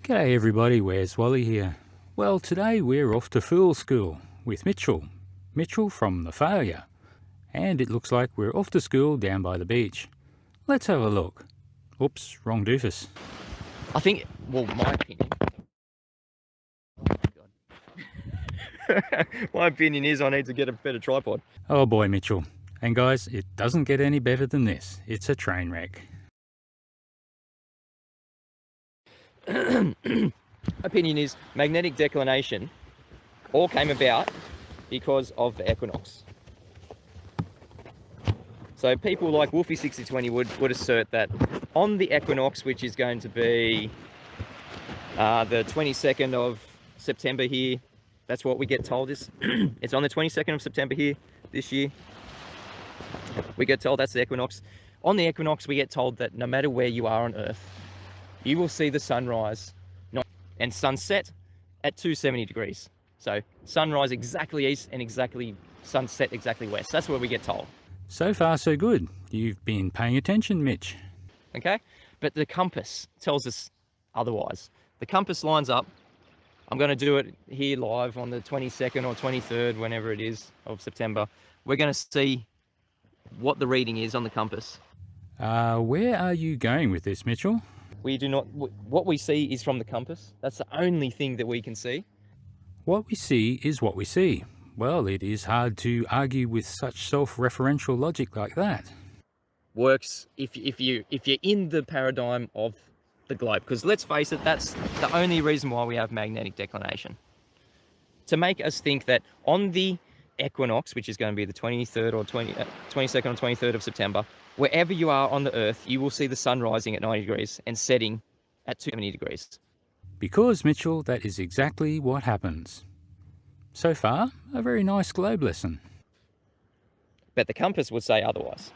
G'day everybody, where's Wally here? Well, today we're off to Fool School with Mitchell from the failure. And it looks like we're off to school down by the beach. Let's have a look. Oops, wrong doofus. I think, well, my opinion. Oh my God. My opinion is I need to get a better tripod. Oh boy, Mitchell. And guys, it doesn't get any better than this. It's a train wreck. Opinion is magnetic declination all came about because of the equinox. So people like Wolfie 6020 would assert that on the equinox, which is going to be the 22nd of September here, that's what we get told is it's on the 22nd of September here this year. We get told that's the equinox. On the equinox, we get told that no matter where you are on Earth, you will see the sunrise and sunset at 270 degrees. So sunrise exactly east and sunset exactly west. That's what we get told. So far so good. You've been paying attention, Mitch. Okay, but the compass tells us otherwise. The compass lines up. I'm going to do it here live on the 22nd or 23rd, whenever it is, of September. We're going to see what the reading is on the compass. Where are you going with this, Mitchell? We do not, what we see is from the compass. That's the only thing that we can see. What we see is what we see. Well, it is hard to argue with such self-referential logic like that. Works if you're in the paradigm of the globe, because let's face it, that's the only reason why we have magnetic declination. To make us think that on the equinox, which is going to be the 23rd or 22nd or 23rd of September, wherever you are on the Earth, you will see the sun rising at 90 degrees and setting at 270 degrees. Because, Mitchell, that is exactly what happens. So far, a very nice globe lesson. But the compass would say otherwise.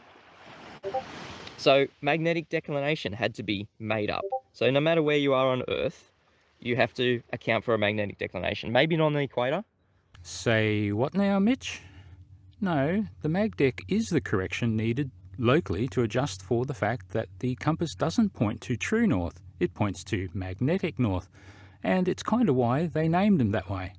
So magnetic declination had to be made up. So no matter where you are on Earth, you have to account for a magnetic declination. Maybe not on the equator. Say what now, Mitch? No, the magdec is the correction needed locally to adjust for the fact that the compass doesn't point to true north, it points to magnetic north, and it's kind of why they named them that way.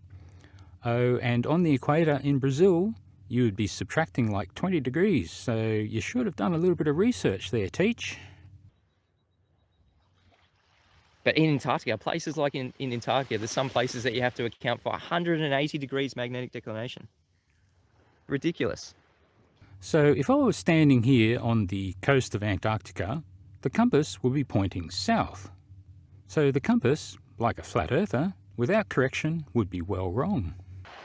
Oh, and on the equator in Brazil, you would be subtracting like 20 degrees, so you should have done a little bit of research there, Teach. But in Antarctica, places like in Antarctica, there's some places that you have to account for 180 degrees magnetic declination. Ridiculous. So if I was standing here on the coast of Antarctica, the compass would be pointing south. So the compass, like a flat earther, without correction, would be well wrong.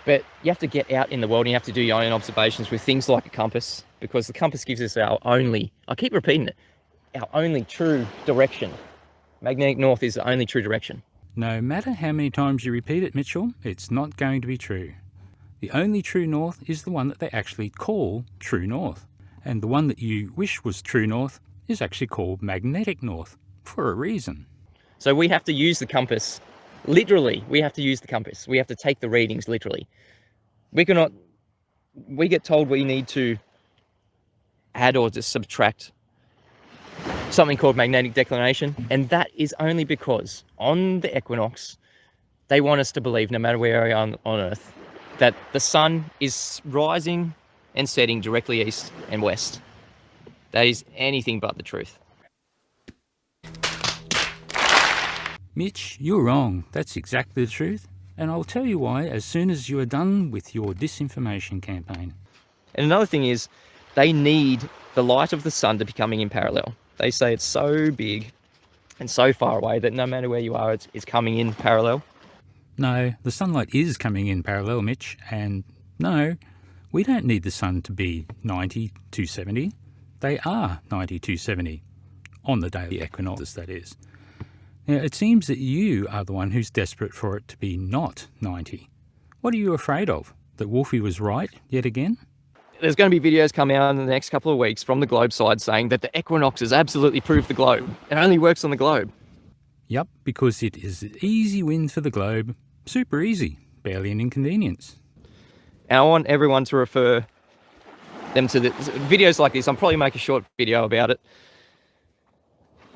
But you have to get out in the world and you have to do your own observations with things like a compass, because the compass gives us our only, I keep repeating it, our only true direction. Magnetic north is the only true direction. No matter how many times you repeat it, Mitchell, it's not going to be true. The only true north is the one that they actually call true north. And the one that you wish was true north is actually called magnetic north, for a reason. So we have to use the compass, literally, we have to use the compass. We have to take the readings literally. We get told we need to add or to subtract something called magnetic declination, and that is only because on the equinox, they want us to believe, no matter where we are on Earth, that the sun is rising and setting directly east and west. That is anything but the truth. Mitch, you're wrong. That's exactly the truth. And I'll tell you why as soon as you are done with your disinformation campaign. And another thing is, they need the light of the sun to be coming in parallel. They say it's so big and so far away that no matter where you are, it's coming in parallel. No, the sunlight is coming in parallel, Mitch, and no, we don't need the sun to be 90 to 70. They are 90 to 70, on the daily equinox, that is. Now, it seems that you are the one who's desperate for it to be not 90. What are you afraid of? That Wolfie was right yet again? There's going to be videos coming out in the next couple of weeks from the globe side saying that the equinoxes absolutely prove the globe. It only works on the globe. Yep, because it is an easy win for the globe. Super easy, barely an inconvenience. And I want everyone to refer them to the videos like this. I'll probably make a short video about it.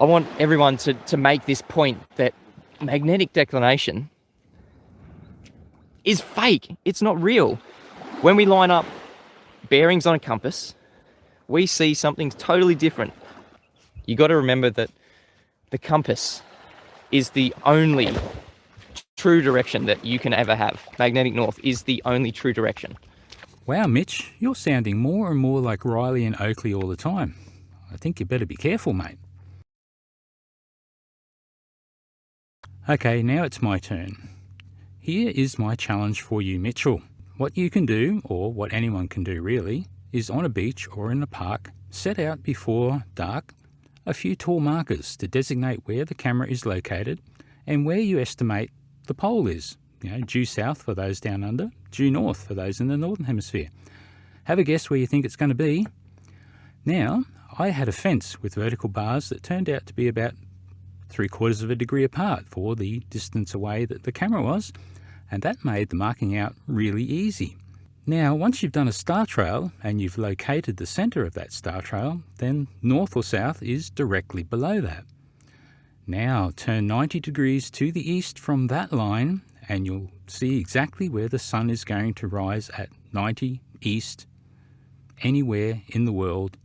I want everyone to make this point that magnetic declination is fake. It's not real. When we line up bearings on a compass, we see something totally different. You got to remember that the compass is the only true direction that you can ever have. Magnetic north is the only true direction. Wow, Mitch, you're sounding more and more like Riley and Oakley all the time. I think you better be careful, mate. Okay, now it's my turn. Here is my challenge for you, Mitchell. What you can do, or what anyone can do really, is on a beach or in a park, set out before dark a few tall markers to designate where the camera is located and where you estimate the pole is. Due south for those down under, due north for those in the northern hemisphere. Have a guess where you think it's going to be. Now, I had a fence with vertical bars that turned out to be about 3/4 of a degree apart for the distance away that the camera was, and that made the marking out really easy. Now, once you've done a star trail and you've located the center of that star trail, then north or south is directly below that. Now, turn 90 degrees to the east from that line and you'll see exactly where the sun is going to rise at 90 east anywhere in the world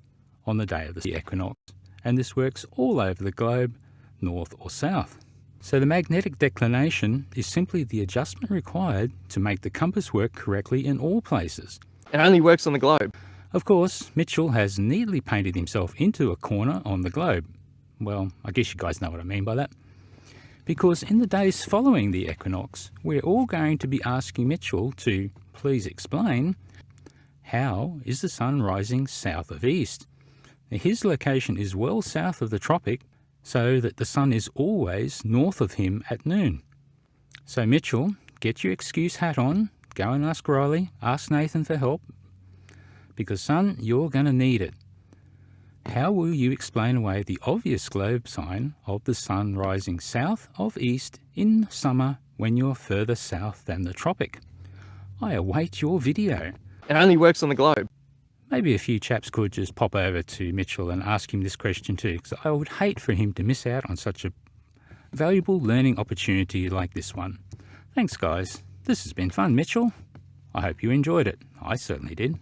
on the day of the equinox. And this works all over the globe, north or south. So the magnetic declination is simply the adjustment required to make the compass work correctly in all places. It only works on the globe. Of course, Mitchell has neatly painted himself into a corner on the globe. Well, I guess you guys know what I mean by that. Because in the days following the equinox, we're all going to be asking Mitchell to please explain how is the sun rising south of east. Now, his location is well south of the tropic, so that the sun is always north of him at noon. So Mitchell, get your excuse hat on, go and ask Riley, ask Nathan for help, because son, you're going to need it. How will you explain away the obvious globe sign of the sun rising south of east in summer when you're further south than the tropic? I await your video. It only works on the globe. Maybe a few chaps could just pop over to Mitchell and ask him this question too, because I would hate for him to miss out on such a valuable learning opportunity like this one. Thanks guys, this has been fun, Mitchell. I hope you enjoyed it. I certainly did.